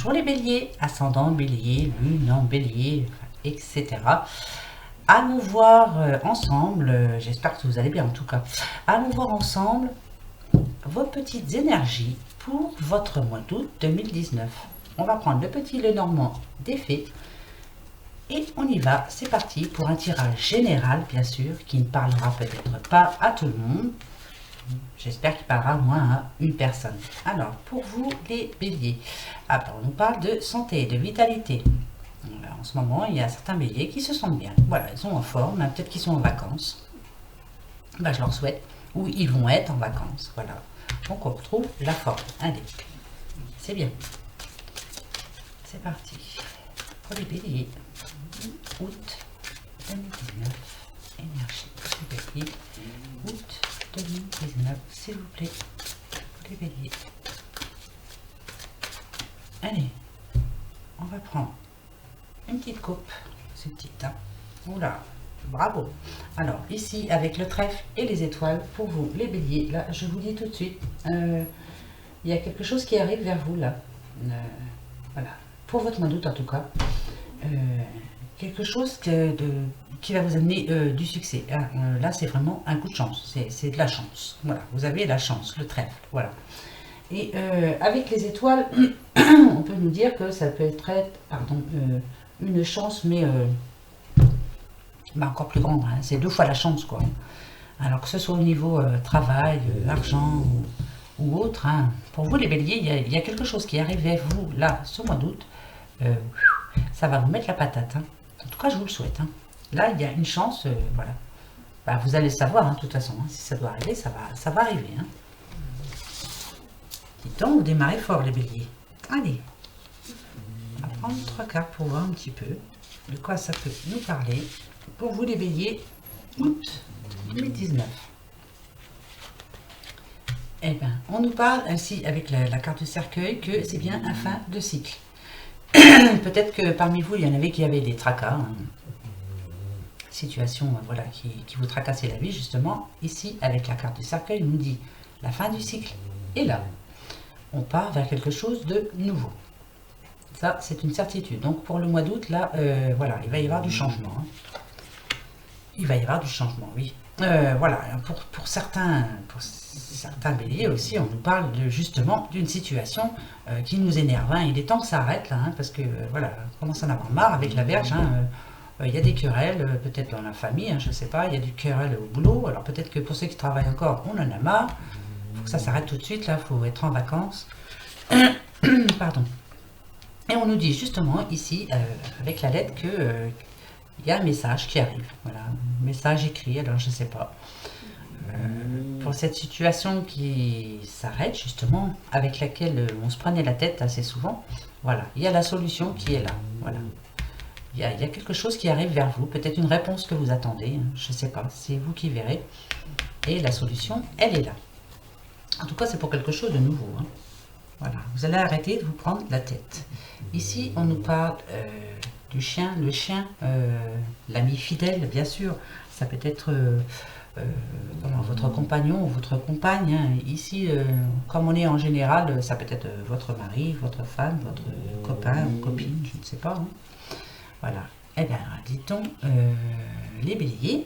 Bonjour les béliers, ascendant bélier, lune en bélier, etc. À nous voir ensemble, j'espère que vous allez bien en tout cas, à nous voir ensemble vos petites énergies pour votre mois d'août 2019. On va prendre le petit Lenormand des fées et on y va, c'est parti pour un tirage général bien sûr, qui ne parlera peut-être pas à tout le monde. J'espère qu'il parlera au moins à une personne. Alors, pour vous les béliers, on nous parle de santé, de vitalité. En ce moment, il y a certains béliers qui se sentent bien. Voilà, ils sont en forme, hein, peut-être qu'ils sont en vacances. Je leur souhaite. Ou ils vont être en vacances. Voilà. Donc, on retrouve la forme. Allez, c'est bien. C'est parti. Pour les béliers, août 2019, énergie. Les béliers, août 2019, s'il vous plaît, pour les béliers. Allez, on va prendre une petite coupe, c'est petite, hein. Oula, bravo. Alors, ici, avec le trèfle et les étoiles, pour vous, les béliers, là, je vous dis tout de suite, il y a quelque chose qui arrive vers vous, là. Voilà, pour votre mois d'août, en tout cas. Quelque chose qui va vous amener du succès. Là, c'est vraiment un coup de chance. C'est de la chance. Voilà, vous avez la chance, le trèfle. Voilà. Et avec les étoiles, on peut nous dire que ça peut être, une chance, mais encore plus grande. Hein. C'est 2 fois la chance, quoi. Alors que ce soit au niveau travail, argent ou autre. Hein. Pour vous, les béliers, il y a quelque chose qui arrive vers vous, là, ce mois d'août. Ça va vous mettre la patate. Hein. En tout cas, je vous le souhaite. Hein. Là, il y a une chance, voilà. Vous allez le savoir, hein, de toute façon. Hein, si ça doit arriver, ça va arriver. Hein. Dites donc, vous démarrez fort, les béliers. Allez. On va prendre 3 cartes pour voir un petit peu de quoi ça peut nous parler. Pour vous, les béliers, août 2019. Eh bien, on nous parle ainsi, avec la carte du cercueil, que c'est bien un fin de cycle. Peut-être que parmi vous, il y en avait qui avaient des tracas, hein. Situation voilà, qui vous tracassait la vie, justement. Ici, avec la carte du cercueil, il nous dit la fin du cycle est là. On part vers quelque chose de nouveau. Ça, c'est une certitude. Donc, pour le mois d'août, là, voilà, il va y avoir du changement. Hein. Il va y avoir du changement, oui. Voilà, pour certains béliers aussi, on nous parle justement d'une situation qui nous énerve. Hein. Il est temps que ça arrête, là, hein, parce que, voilà, on commence à en avoir marre avec la Vierge. Hein, il y a des querelles, peut-être dans la famille, hein, je ne sais pas, il y a du querelle au boulot. Alors peut-être que pour ceux qui travaillent encore, on en a marre. Il faut que ça s'arrête tout de suite, là, il faut être en vacances. Pardon. Et on nous dit justement ici, avec la lettre, que il y a un message qui arrive. Voilà, un message écrit, alors je ne sais pas. Pour cette situation qui s'arrête, justement, avec laquelle on se prenait la tête assez souvent, voilà, il y a la solution qui est là. Voilà. Il y a quelque chose qui arrive vers vous, peut-être une réponse que vous attendez, hein, je ne sais pas, c'est vous qui verrez. Et la solution, elle est là. En tout cas, c'est pour quelque chose de nouveau. Hein. Voilà, vous allez arrêter de vous prendre la tête. Ici, on nous parle du chien, le chien, l'ami fidèle, bien sûr. Ça peut être votre compagnon ou votre compagne. Hein. Ici, comme on est en général, ça peut être votre mari, votre femme, votre copain ou copine, je ne sais pas. Hein. Voilà. Eh bien, dit-on, les béliers,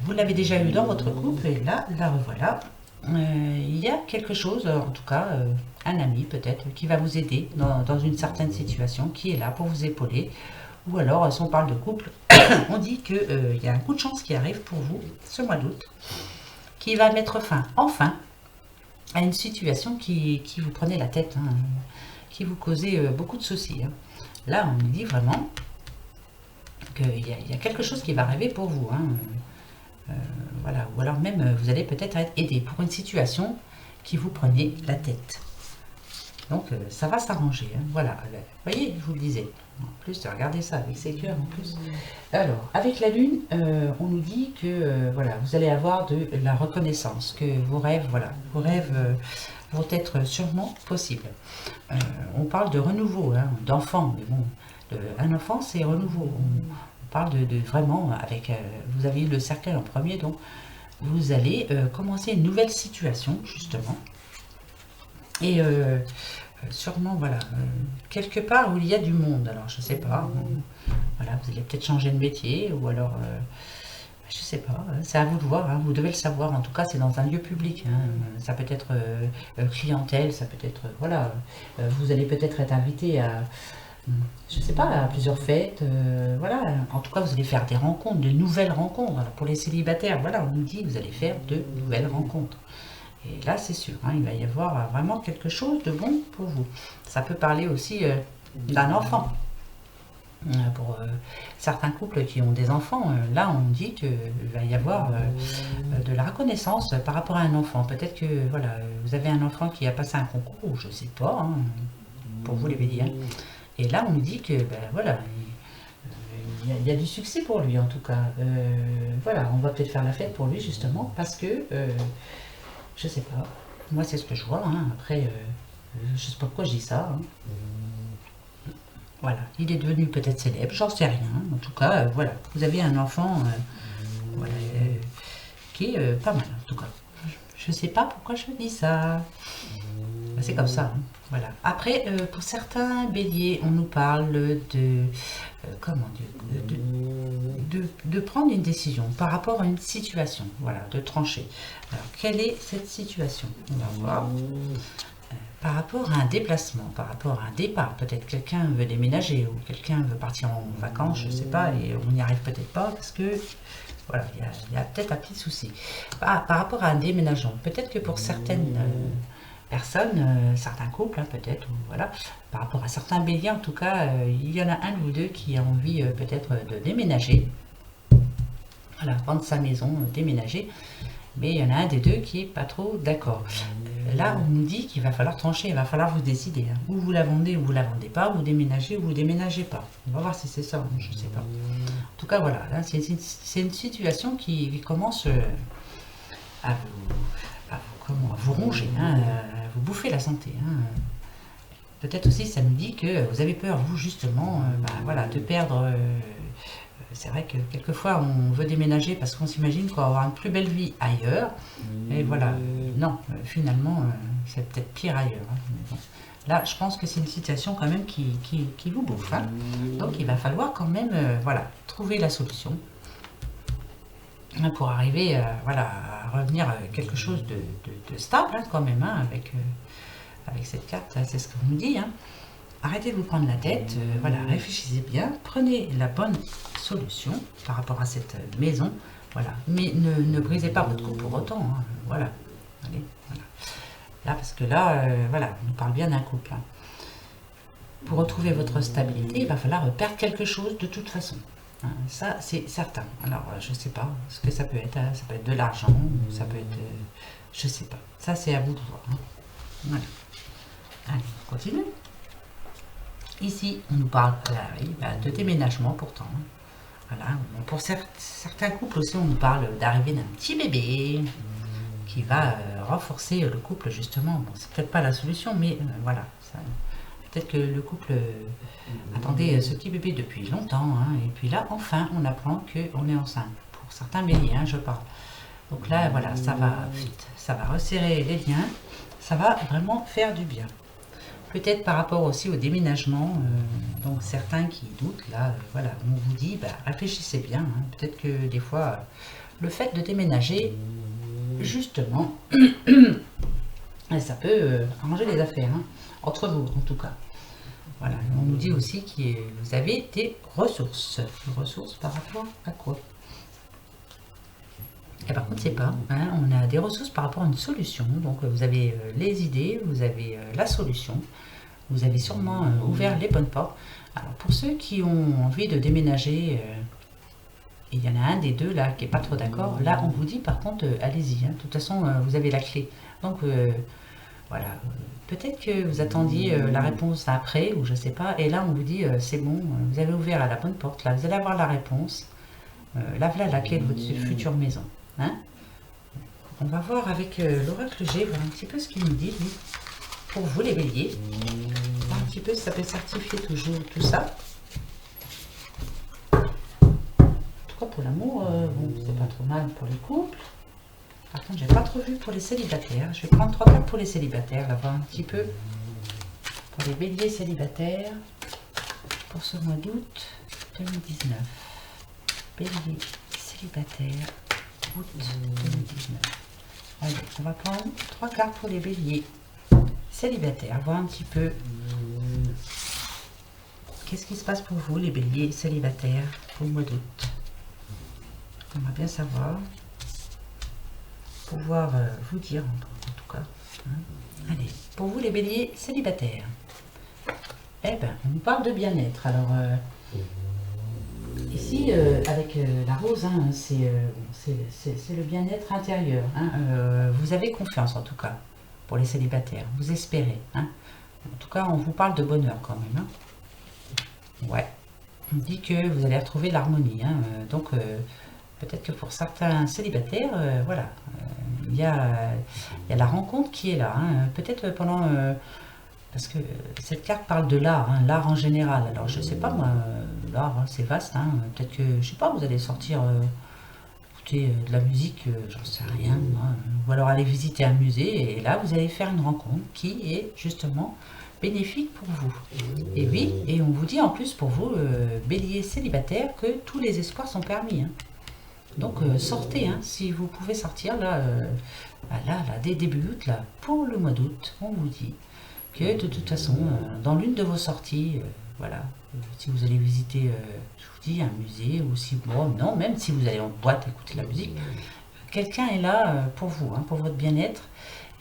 vous l'avez déjà eu dans votre couple, et là, la revoilà. Il y a quelque chose, en tout cas, un ami peut-être, qui va vous aider dans une certaine situation, qui est là pour vous épauler. Ou alors, si on parle de couple, on dit qu'il y a un coup de chance qui arrive pour vous ce mois d'août, qui va mettre fin, enfin, à une situation qui vous prenait la tête, hein, qui vous causait beaucoup de soucis. Hein. Là, on nous dit vraiment qu'il y a quelque chose qui va arriver pour vous. Hein. Voilà. Ou alors même, vous allez peut-être être aidé pour une situation qui vous prenait la tête. Donc, ça va s'arranger. Hein. Voilà. Vous voyez, je vous le disais. En plus, regardez ça avec ces cœurs en plus. Alors, avec la Lune, on nous dit que voilà, vous allez avoir de la reconnaissance, que vos rêves, voilà, vos rêves vont être sûrement possibles. On parle de renouveau, hein, d'enfant, mais bon, un enfant, c'est renouveau. On parle de vraiment, avec, vous avez eu le cercueil en premier, donc vous allez commencer une nouvelle situation, justement. Et sûrement, voilà, quelque part où il y a du monde. Alors, je sais pas. Voilà, vous allez peut-être changer de métier ou alors, je sais pas. C'est à vous de voir. Hein, vous devez le savoir. En tout cas, c'est dans un lieu public. Hein, ça peut être clientèle, ça peut être, voilà. Vous allez peut-être être invité à, je sais pas, à plusieurs fêtes. Voilà. En tout cas, vous allez faire des rencontres, de nouvelles rencontres. Alors, pour les célibataires, voilà, on nous dit, vous allez faire de nouvelles rencontres. Et là, c'est sûr, hein, il va y avoir vraiment quelque chose de bon pour vous. Ça peut parler aussi d'un enfant. Pour certains couples qui ont des enfants, là, on dit qu'il va y avoir de la reconnaissance par rapport à un enfant. Peut-être que voilà, vous avez un enfant qui a passé un concours, ou je sais pas, hein, pour vous les béliers. Hein. Et là, on nous dit que, ben, voilà, il y a du succès pour lui, en tout cas. Voilà, on va peut-être faire la fête pour lui, justement, parce que... je sais pas. Moi, c'est ce que je vois. Hein. Après, je sais pas pourquoi je dis ça. Hein. Voilà. Il est devenu peut-être célèbre, j'en sais rien. En tout cas, voilà. Vous avez un enfant voilà, qui est pas mal, en tout cas. Je sais pas pourquoi je dis ça. C'est comme ça. Hein. Voilà. Après, pour certains béliers, on nous parle de... comment dire de prendre une décision par rapport à une situation. Voilà, de trancher. Alors, quelle est cette situation? On va voir. Par rapport à un déplacement, par rapport à un départ, peut-être quelqu'un veut déménager ou quelqu'un veut partir en vacances, je ne sais pas, et on n'y arrive peut-être pas parce que, voilà, il y a peut-être un petit souci. Par rapport à un déménagement, peut-être que pour certaines personnes, certains couples, hein, peut-être, voilà, par rapport à certains béliers, en tout cas, il y en a un ou deux qui a envie peut-être de déménager, voilà, vendre sa maison, déménager. Mais il y en a un des deux qui n'est pas trop d'accord. Là, on nous dit qu'il va falloir trancher, il va falloir vous décider. Hein. Ou vous la vendez ou vous la vendez pas, vous déménagez ou vous déménagez pas. On va voir si c'est ça, je ne sais pas. En tout cas, voilà, c'est une situation qui commence à vous ronger, hein, à vous bouffer la santé. Hein. Peut-être aussi, ça nous dit que vous avez peur, vous, justement, voilà, de perdre... c'est vrai que quelquefois on veut déménager parce qu'on s'imagine qu'on va avoir une plus belle vie ailleurs. Et voilà, non, finalement, c'est peut-être pire ailleurs. Hein. Bon. Là, je pense que c'est une situation quand même qui vous bouffe. Hein. Donc il va falloir quand même voilà, trouver la solution pour arriver voilà, à revenir à quelque chose de stable hein, quand même, hein, avec cette carte, c'est ce qu'on nous dit. Hein. Arrêtez de vous prendre la tête, voilà, réfléchissez bien, prenez la bonne solution par rapport à cette maison, voilà, mais ne brisez pas votre couple pour autant, hein, voilà. Allez, voilà. Là, parce que là, voilà, on parle bien d'un couple. Hein. Pour retrouver votre stabilité, il va falloir perdre quelque chose de toute façon. Hein, ça, c'est certain. Alors, je ne sais pas ce que ça peut être. Hein, ça peut être de l'argent, ça peut être... je ne sais pas. Ça, c'est à vous de voir. Hein. Voilà. Allez, on continue. Ici, on nous parle de déménagement pourtant. Voilà. Pour certains couples aussi, on nous parle d'arrivée d'un petit bébé qui va renforcer le couple justement. Bon, c'est peut-être pas la solution, mais voilà. Peut-être que le couple attendait ce petit bébé depuis longtemps. Hein, et puis là, enfin, on apprend qu'on est enceinte. Pour certains béliers, hein, je parle. Donc là, voilà, ça va vite. Ça va resserrer les liens. Ça va vraiment faire du bien. Peut-être par rapport aussi au déménagement, donc certains qui doutent, là, voilà, on vous dit, réfléchissez bien, hein, peut-être que des fois, le fait de déménager, justement, ça peut arranger les affaires, hein, entre vous en tout cas. Voilà, on nous dit aussi que vous avez des ressources. Des ressources par rapport à quoi? Et par contre, c'est pas. Hein, on a des ressources par rapport à une solution. Donc, vous avez les idées, vous avez la solution. Vous avez sûrement ouvert les bonnes portes. Alors, pour ceux qui ont envie de déménager, il y en a un des deux là qui n'est pas trop d'accord. Là, on vous dit par contre, allez-y. Hein, de toute façon, vous avez la clé. Donc, voilà. Peut-être que vous attendiez la réponse après, ou je sais pas. Et là, on vous dit, c'est bon, vous avez ouvert à la bonne porte. Là, vous allez avoir la réponse. Là, voilà la clé de votre future maison. Hein, on va voir avec l'oracle G, voir un petit peu ce qu'il nous dit, lui, pour vous les béliers. Voir un petit peu si ça peut certifier toujours tout ça. En tout cas, pour l'amour, bon, c'est pas trop mal pour les couples. Par contre, j'ai pas trop vu pour les célibataires. Je vais prendre 3 cartes pour les célibataires, là, voir un petit peu pour les béliers célibataires pour ce mois d'août 2019. Bélier célibataire, août 2019. Allez, on va prendre 3 cartes pour les béliers célibataires, voir un petit peu qu'est-ce qui se passe pour vous, les béliers célibataires, pour le mois d'août. On va bien savoir, pouvoir vous dire en tout cas. Hein. Allez, pour vous, les béliers célibataires, eh ben, on nous parle de bien-être. Alors, ici, avec la rose, hein, c'est le bien-être intérieur. Hein. Vous avez confiance, en tout cas, pour les célibataires. Vous espérez. Hein. En tout cas, on vous parle de bonheur, quand même. Hein. Ouais. On dit que vous allez retrouver l'harmonie. Hein. Donc, peut-être que pour certains célibataires, voilà, il y a la rencontre qui est là. Hein. Peut-être pendant... parce que cette carte parle de l'art, hein, l'art en général. Alors, je sais pas, moi, l'art, hein, c'est vaste. Hein. Peut-être que, je sais pas, vous allez sortir, écouter de la musique, j'en sais rien. Moi, ou alors aller visiter un musée, et là, vous allez faire une rencontre qui est justement bénéfique pour vous. Et oui, et on vous dit en plus pour vous, bélier célibataire, que tous les espoirs sont permis. Hein. Donc, sortez, hein, si vous pouvez sortir, là, dès début août, là, pour le mois d'août, on vous dit que de toute façon, dans l'une de vos sorties, voilà, si vous allez visiter, je vous dis, un musée, ou si, bon, non, même si vous allez en boîte écouter la musique, quelqu'un est là pour vous, hein, pour votre bien-être,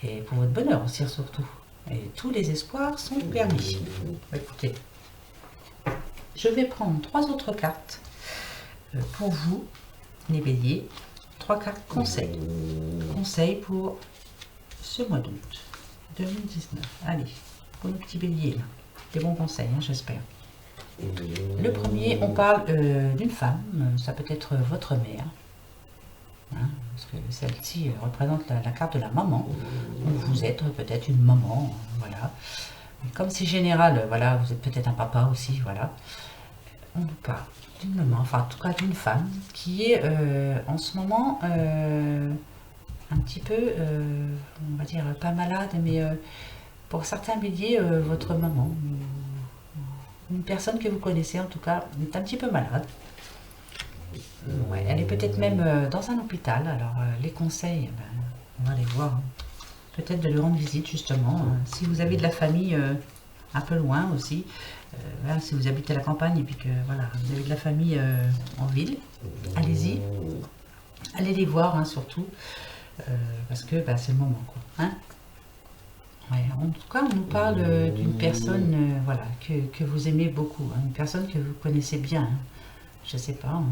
et pour votre bonheur aussi, surtout. Et tous les espoirs sont permis. Écoutez, je vais prendre 3 autres cartes pour vous, les béliers. 3 cartes conseils. Conseils pour ce mois d'août 2019. Allez, pour nos petits béliers, là. Des bons conseils, hein, j'espère. Le premier, on parle d'une femme. Ça peut être votre mère. Hein, parce que celle-ci représente la carte de la maman. Vous êtes peut-être une maman, voilà. Comme c'est général, voilà, vous êtes peut-être un papa aussi, voilà. On nous parle d'une maman, enfin en tout cas d'une femme, qui est en ce moment un petit peu, on va dire pas malade, mais pour certains béliers, votre maman, une personne que vous connaissez en tout cas, est un petit peu malade. Ouais, elle est peut-être même dans un hôpital, alors les conseils, ben, on va les voir. Hein. Peut-être de lui rendre visite justement. Hein. Si vous avez de la famille un peu loin aussi, voilà, si vous habitez à la campagne et puis que voilà, vous avez de la famille en ville, allez-y, allez les voir hein, surtout, parce que bah, c'est le moment. Quoi, hein. Ouais, en tout cas, on nous parle d'une personne voilà, que vous aimez beaucoup, hein, une personne que vous connaissez bien. Hein. Je sais pas. Hein.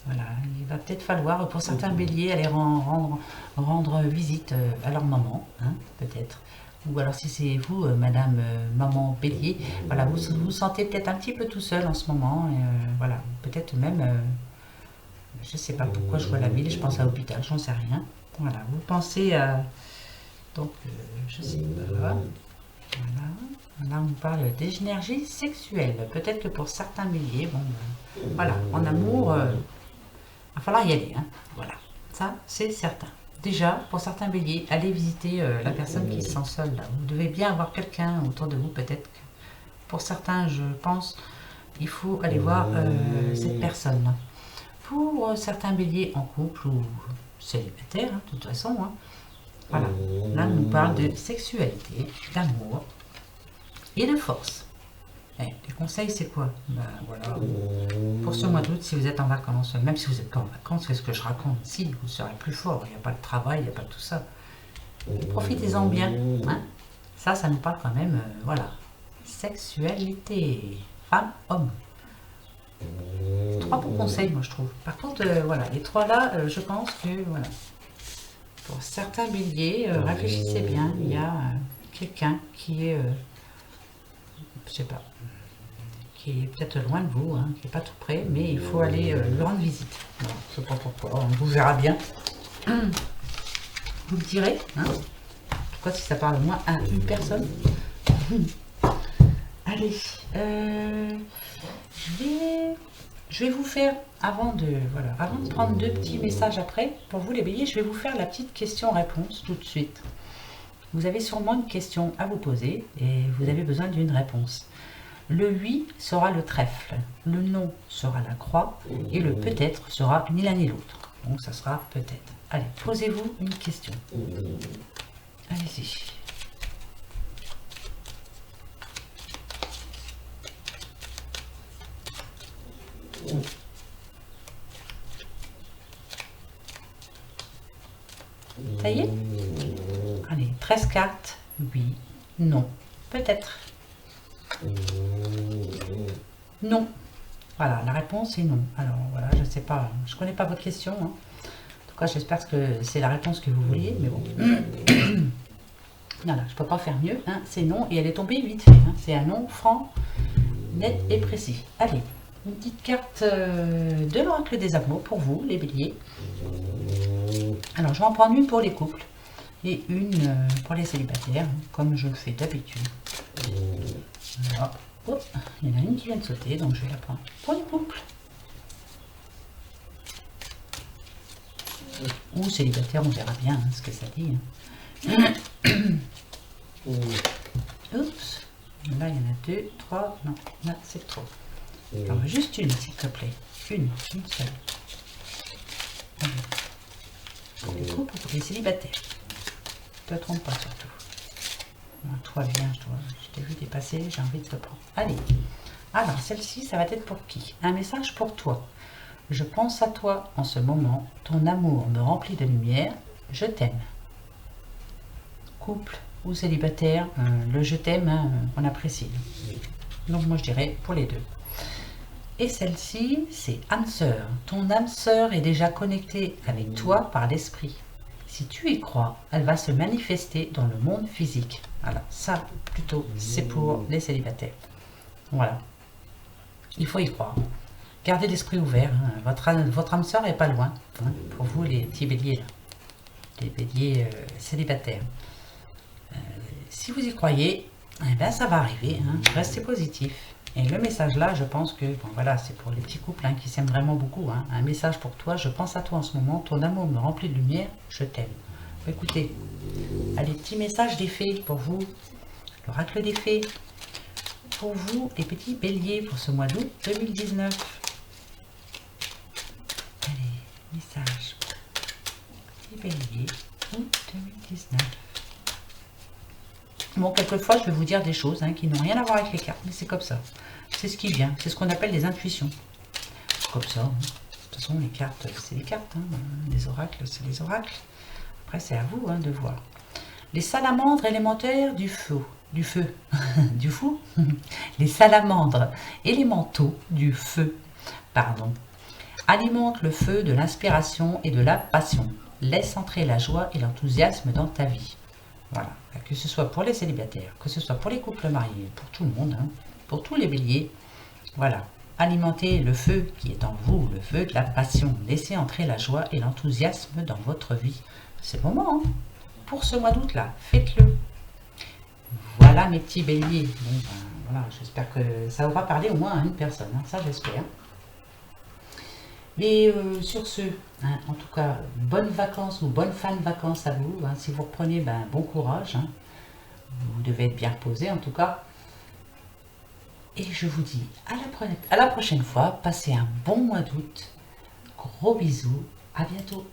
Voilà, il va peut-être falloir, pour certains béliers, aller rendre visite à leur maman, hein, peut-être. Ou alors si c'est vous, madame, maman bélier, voilà, vous vous sentez peut-être un petit peu tout seul en ce moment. Et, voilà, peut-être même, je sais pas pourquoi je vois la ville, je pense à l'hôpital, j'en sais rien. Voilà, vous pensez à... Donc, je sais pas. Voilà. Là, on nous parle des énergies sexuelles. Peut-être que pour certains béliers, bon, voilà, en amour... il va falloir y aller, hein. Voilà, ça c'est certain. Déjà, pour certains béliers, allez visiter la personne qui se sent seule. Là. Vous devez bien avoir quelqu'un autour de vous, peut-être. Pour certains, je pense, il faut aller voir cette personne-là. Pour certains béliers en couple ou célibataires, hein, de toute façon, hein, voilà. Là, on nous parle de sexualité, d'amour et de force. Les conseils, c'est quoi? Ben, voilà. Pour ce mois d'août, si vous êtes en vacances, même si vous n'êtes pas en vacances, qu'est-ce que je raconte? Si, vous serez plus fort, il n'y a pas de travail, il n'y a pas tout ça. Profitez-en bien. Hein, ça nous parle quand même, voilà. Sexualité, femme, homme. 3 bons conseils, moi, je trouve. Par contre, voilà, les 3 là, je pense que, voilà. Pour certains béliers, réfléchissez bien, il y a quelqu'un qui est, je sais pas, qui est peut-être loin de vous, hein, qui n'est pas tout près, mais il faut aller lui rendre visite. Voilà, je ne sais pas pourquoi, on vous verra bien. Vous me direz, hein, pourquoi si ça parle au moins à une personne. Allez, je vais vous faire, avant de prendre 2 petits messages après, pour vous les béliers, je vais vous faire la petite question-réponse tout de suite. vous avez sûrement une question à vous poser et vous avez besoin d'une réponse. Le oui sera le trèfle, le non sera la croix et le peut-être sera ni l'un ni l'autre. Donc ça sera peut-être. Allez, posez-vous une question. Allez-y. Ça y est? Allez, 13 cartes. Oui, non, peut-être. Non. Voilà, la réponse est non. Alors voilà, je ne sais pas, je ne connais pas votre question. Hein. En tout cas, j'espère que c'est la réponse que vous vouliez, mais bon. Voilà, je ne peux pas faire mieux. Hein. C'est non et elle est tombée vite fait. Hein. C'est un non franc, net et précis. Allez, une petite carte de l'oracle des amours pour vous, les béliers. Alors, je vais en prendre une pour les couples et une pour les célibataires, comme je le fais d'habitude. Voilà. Oh, il y en a une qui vient de sauter, donc je vais la prendre pour les couples. Ou célibataire, on verra bien hein, ce que ça dit. Hein. Oups, là il y en a 2, 3, non, là c'est trop. Alors juste une s'il te plaît, une seule. Allez. Pour les couples ou pour les célibataires. Ne te trompe pas surtout. Non, toi viens, je t'ai vu dépasser, j'ai envie de te prendre. Allez, alors celle-ci ça va être pour qui? Un message pour toi. Je pense à toi en ce moment, ton amour me remplit de lumière, je t'aime. Couple ou célibataire, le je t'aime, hein, on apprécie. Donc moi je dirais pour les deux. Et celle-ci, c'est âme sœur. Ton âme sœur est déjà connectée avec toi par l'esprit. Si tu y crois, elle va se manifester dans le monde physique. Voilà, ça plutôt, c'est pour les célibataires. Voilà. Il faut y croire. Gardez l'esprit ouvert. Hein. Votre âme sœur n'est pas loin. Hein, pour vous, les petits béliers, là. Les béliers célibataires. Si vous y croyez, eh ben, ça va arriver. Hein. Restez positif. Et le message là, je pense que, bon voilà, c'est pour les petits couples hein, qui s'aiment vraiment beaucoup. Hein. Un message pour toi, je pense à toi en ce moment, ton amour me remplit de lumière, je t'aime. Écoutez, allez, petit message des fées pour vous, l'oracle des fées, pour vous, les petits béliers, pour ce mois d'août 2019. Allez, message, petits béliers, août 2019. Bon, quelquefois, je vais vous dire des choses hein, qui n'ont rien à voir avec les cartes, mais c'est comme ça. C'est ce qui vient, c'est ce qu'on appelle les intuitions. Comme ça. Hein. De toute façon, les cartes, c'est les cartes. Hein. Les oracles, c'est les oracles. Après, c'est à vous hein, de voir. Les salamandres élémentaires du feu. Du feu. Du fou. Les salamandres élémentaux du feu. Pardon. Alimente le feu de l'inspiration et de la passion. Laisse entrer la joie et l'enthousiasme dans ta vie. Voilà, que ce soit pour les célibataires, que ce soit pour les couples mariés, pour tout le monde, hein, pour tous les béliers. Voilà, alimentez le feu qui est en vous, le feu de la passion. Laissez entrer la joie et l'enthousiasme dans votre vie. C'est le moment, hein, pour ce mois d'août là, faites-le. Voilà mes petits béliers. Bon, ben, voilà, j'espère que ça aura parlé au moins à une personne, hein, ça j'espère. Mais sur ce, hein, en tout cas, bonnes vacances ou bonnes fins de vacances à vous. Hein, si vous reprenez, ben, bon courage. Hein. Vous devez être bien reposé en tout cas. Et je vous dis à la prochaine fois. Passez un bon mois d'août. Gros bisous. À bientôt.